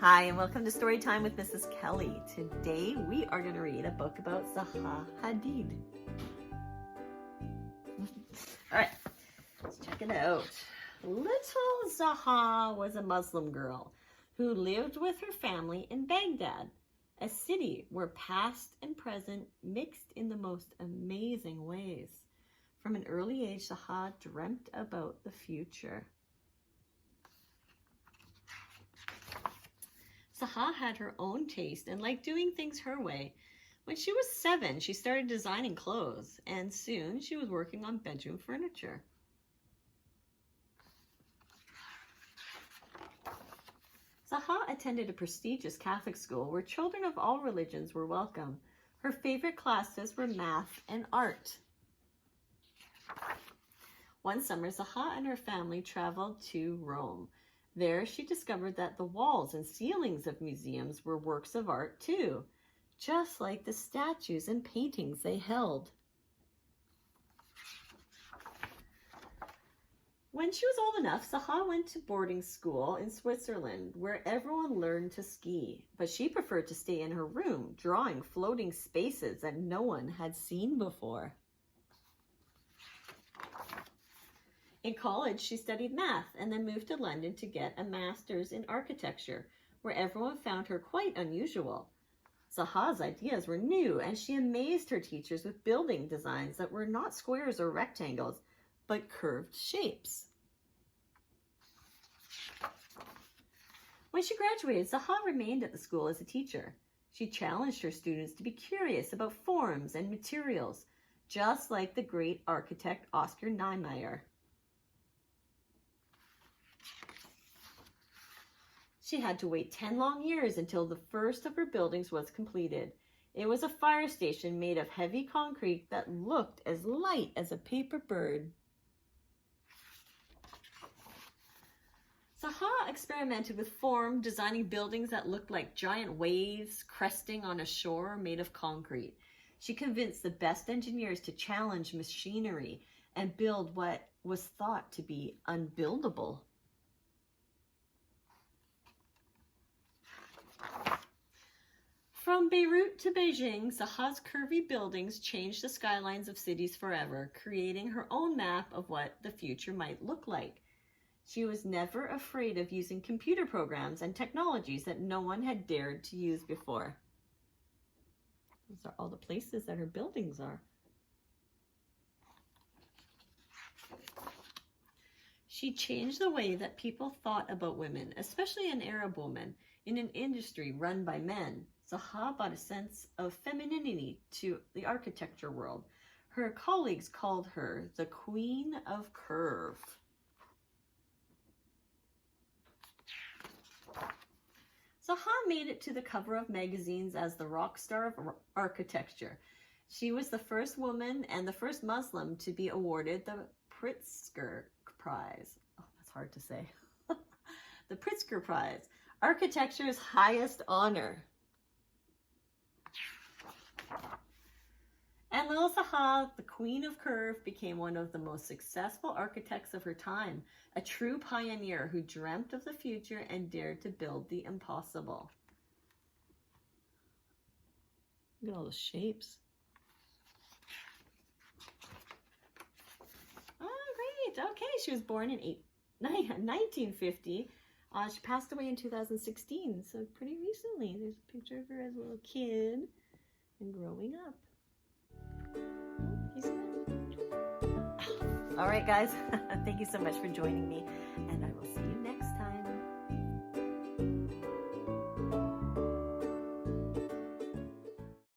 Hi, and welcome to Storytime with Mrs. Kelly. Today we are going to read a book about Zaha Hadid. All right, let's check it out. Little Zaha was a Muslim girl who lived with her family in Baghdad, a city where past and present mixed in the most amazing ways. From an early age, Zaha dreamt about the future. Zaha had her own taste and liked doing things her way. When she was 7, she started designing clothes, and soon she was working on bedroom furniture. Zaha attended a prestigious Catholic school where children of all religions were welcome. Her favorite classes were math and art. One summer, Zaha and her family traveled to Rome. There, she discovered that the walls and ceilings of museums were works of art too, just like the statues and paintings they held. When she was old enough, Zaha went to boarding school in Switzerland, where everyone learned to ski, but she preferred to stay in her room, drawing floating spaces that no one had seen before. In college, she studied math and then moved to London to get a master's in architecture, where everyone found her quite unusual. Zaha's ideas were new, and she amazed her teachers with building designs that were not squares or rectangles, but curved shapes. When she graduated, Zaha remained at the school as a teacher. She challenged her students to be curious about forms and materials, just like the great architect Oscar Niemeyer. She had to wait 10 long years until the first of her buildings was completed. It was a fire station made of heavy concrete that looked as light as a paper bird. Zaha experimented with form, designing buildings that looked like giant waves cresting on a shore made of concrete. She convinced the best engineers to challenge machinery and build what was thought to be unbuildable. From Beirut to Beijing, Zaha's curvy buildings changed the skylines of cities forever, creating her own map of what the future might look like. She was never afraid of using computer programs and technologies that no one had dared to use before. Those are all the places that her buildings are. She changed the way that people thought about women, especially an Arab woman, in an industry run by men. Zaha brought a sense of femininity to the architecture world. Her colleagues called her the Queen of Curve. Zaha made it to the cover of magazines as the rock star of architecture. She was the first woman and the first Muslim to be awarded the Pritzker Prize. Oh, that's hard to say. The Pritzker Prize, architecture's highest honor. And little Zaha, the Queen of Curve, became one of the most successful architects of her time, a true pioneer who dreamt of the future and dared to build the impossible. Look at all the shapes. Oh, great. Okay, she was born in 1950. She passed away in 2016, so pretty recently. There's a picture of her as a little kid and growing up. All right, guys, thank you so much for joining me, and I